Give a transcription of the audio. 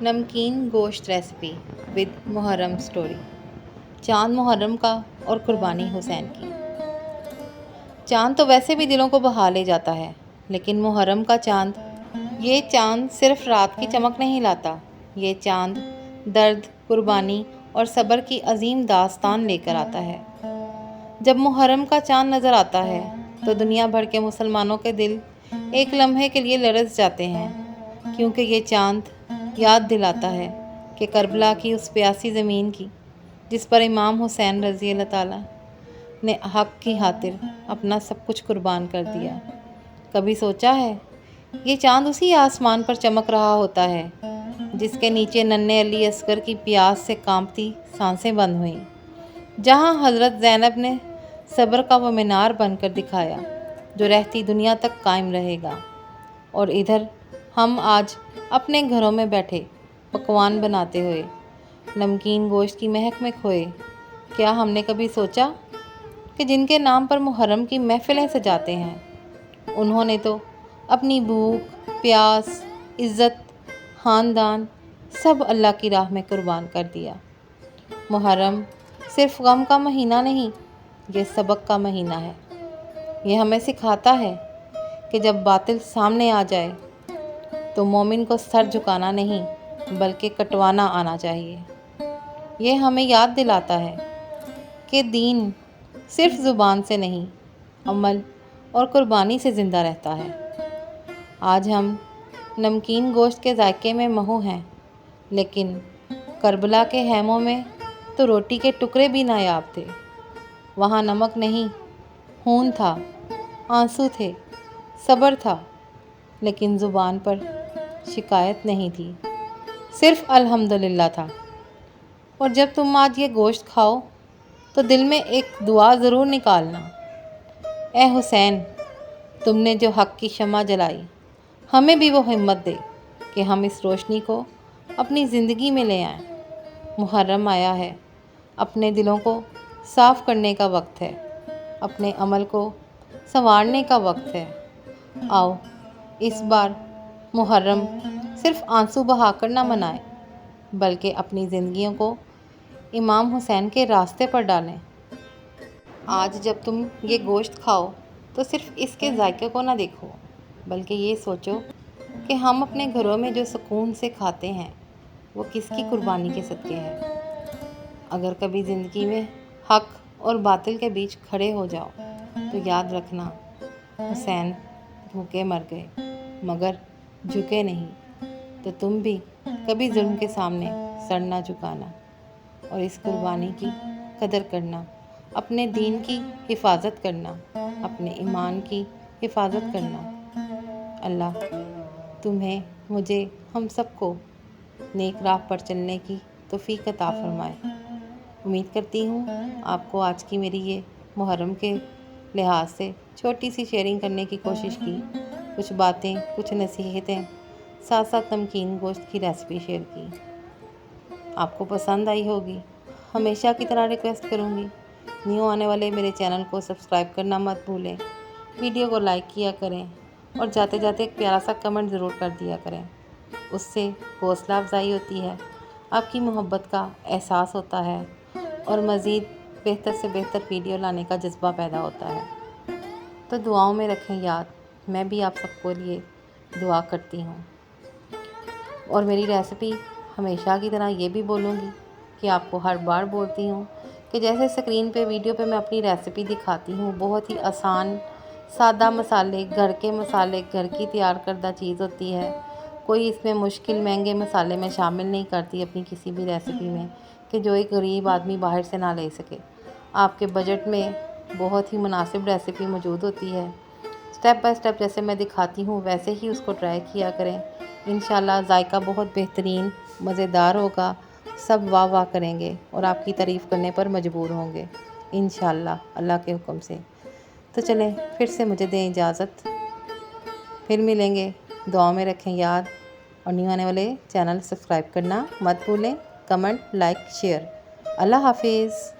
نمکین گوشت recipe with Muharram story. چاند محرم کا اور قربانی حسین کی۔ چاند تو ویسے بھی دلوں کو بہا لے جاتا ہے، لیکن محرم کا چاند، یہ چاند صرف رات کی چمک نہیں لاتا، یہ چاند درد، قربانی اور صبر کی عظیم داستان لے کر آتا ہے۔ جب محرم کا چاند نظر آتا ہے تو دنیا بھر کے مسلمانوں کے دل ایک لمحے کے لیے لرز جاتے ہیں، کیونکہ یہ چاند یاد دلاتا ہے کہ کربلا کی اس پیاسی زمین کی جس پر امام حسین رضی اللہ تعالیٰ نے حق کی خاطر اپنا سب کچھ قربان کر دیا۔ کبھی سوچا ہے یہ چاند اسی آسمان پر چمک رہا ہوتا ہے جس کے نیچے ننھے علی اصغر کی پیاس سے کانپتی سانسیں بند ہوئیں، جہاں حضرت زینب نے صبر کا وہ مینار بن کر دکھایا جو رہتی دنیا تک قائم رہے گا، اور ادھر ہم آج اپنے گھروں میں بیٹھے پکوان بناتے ہوئے نمکین گوشت کی مہک میں کھوئے۔ کیا ہم نے کبھی سوچا کہ جن کے نام پر محرم کی محفلیں سجاتے ہیں، انہوں نے تو اپنی بھوک، پیاس، عزت، خاندان سب اللہ کی راہ میں قربان کر دیا۔ محرم صرف غم کا مہینہ نہیں، یہ سبق کا مہینہ ہے۔ یہ ہمیں سکھاتا ہے کہ جب باطل سامنے آ جائے تو مومن کو سر جھکانا نہیں بلکہ کٹوانا آنا چاہیے۔ یہ ہمیں یاد دلاتا ہے کہ دین صرف زبان سے نہیں، عمل اور قربانی سے زندہ رہتا ہے۔ آج ہم نمکین گوشت کے ذائقے میں محو ہیں، لیکن کربلا کے خیموں میں تو روٹی کے ٹکڑے بھی نایاب تھے۔ وہاں نمک نہیں، خون تھا، آنسو تھے، صبر تھا، لیکن زبان پر شکایت نہیں تھی، صرف الحمدللہ تھا۔ اور جب تم آج یہ گوشت کھاؤ تو دل میں ایک دعا ضرور نکالنا: اے حسین، تم نے جو حق کی شمع جلائی، ہمیں بھی وہ ہمت دے کہ ہم اس روشنی کو اپنی زندگی میں لے آئیں۔ محرم آیا ہے، اپنے دلوں کو صاف کرنے کا وقت ہے، اپنے عمل کو سنوارنے کا وقت ہے۔ آؤ اس بار محرم صرف آنسو بہا کر نہ منائیں، بلکہ اپنی زندگیوں کو امام حسین کے راستے پر ڈالیں۔ آج جب تم یہ گوشت کھاؤ تو صرف اس کے ذائقے کو نہ دیکھو، بلکہ یہ سوچو کہ ہم اپنے گھروں میں جو سکون سے کھاتے ہیں وہ کس کی قربانی کے صدقے ہے۔ اگر کبھی زندگی میں حق اور باطل کے بیچ کھڑے ہو جاؤ تو یاد رکھنا، حسین بھوکے مر گئے مگر جھکے نہیں، تو تم بھی کبھی ظلم کے سامنے سر نہ جھکانا، اور اس قربانی کی قدر کرنا، اپنے دین کی حفاظت کرنا، اپنے ایمان کی حفاظت کرنا۔ اللہ تمہیں، مجھے، ہم سب کو نیک راہ پر چلنے کی توفیق عطا فرمائے۔ امید کرتی ہوں آپ کو آج کی میری یہ محرم کے لحاظ سے چھوٹی سی شیئرنگ کرنے کی کوشش کی، کچھ باتیں، کچھ نصیحتیں، ساتھ ساتھ نمکین گوشت کی ریسپی شیئر کی، آپ کو پسند آئی ہوگی۔ ہمیشہ کی طرح ریکویسٹ کروں گی، نیو آنے والے میرے چینل کو سبسکرائب کرنا مت بھولیں، ویڈیو کو لائک کیا کریں، اور جاتے جاتے ایک پیارا سا کمنٹ ضرور کر دیا کریں۔ اس سے حوصلہ افزائی ہوتی ہے، آپ کی محبت کا احساس ہوتا ہے، اور مزید بہتر سے بہتر ویڈیو لانے کا جذبہ پیدا ہوتا ہے۔ تو دعاؤں میں رکھیں یاد، میں بھی آپ سب کے لیے دعا کرتی ہوں۔ اور میری ریسپی ہمیشہ کی طرح یہ بھی بولوں گی کہ آپ کو ہر بار بولتی ہوں کہ جیسے اسکرین پہ، ویڈیو پہ میں اپنی ریسپی دکھاتی ہوں، بہت ہی آسان، سادہ مسالے، گھر کے مسالے، گھر کی تیار کردہ چیز ہوتی ہے۔ کوئی اس میں مشکل مہنگے مسالے میں شامل نہیں کرتی اپنی کسی بھی ریسپی میں کہ جو ایک غریب آدمی باہر سے نہ لے سکے۔ آپ کے بجٹ میں بہت ہی مناسب ریسپی موجود ہوتی ہے۔ سٹیپ بائی سٹیپ جیسے میں دکھاتی ہوں ویسے ہی اس کو ٹرائی کیا کریں، انشاءاللہ ذائقہ بہت بہترین، مزیدار ہوگا، سب واہ واہ کریں گے اور آپ کی تعریف کرنے پر مجبور ہوں گے انشاءاللہ، اللہ کے حکم سے۔ تو چلیں پھر سے مجھے دیں اجازت، پھر ملیں گے، دعاؤں میں رکھیں یاد، اور نیو آنے والے چینل سبسکرائب کرنا مت بھولیں، کمنٹ، لائک، شیئر۔ اللہ حافظ۔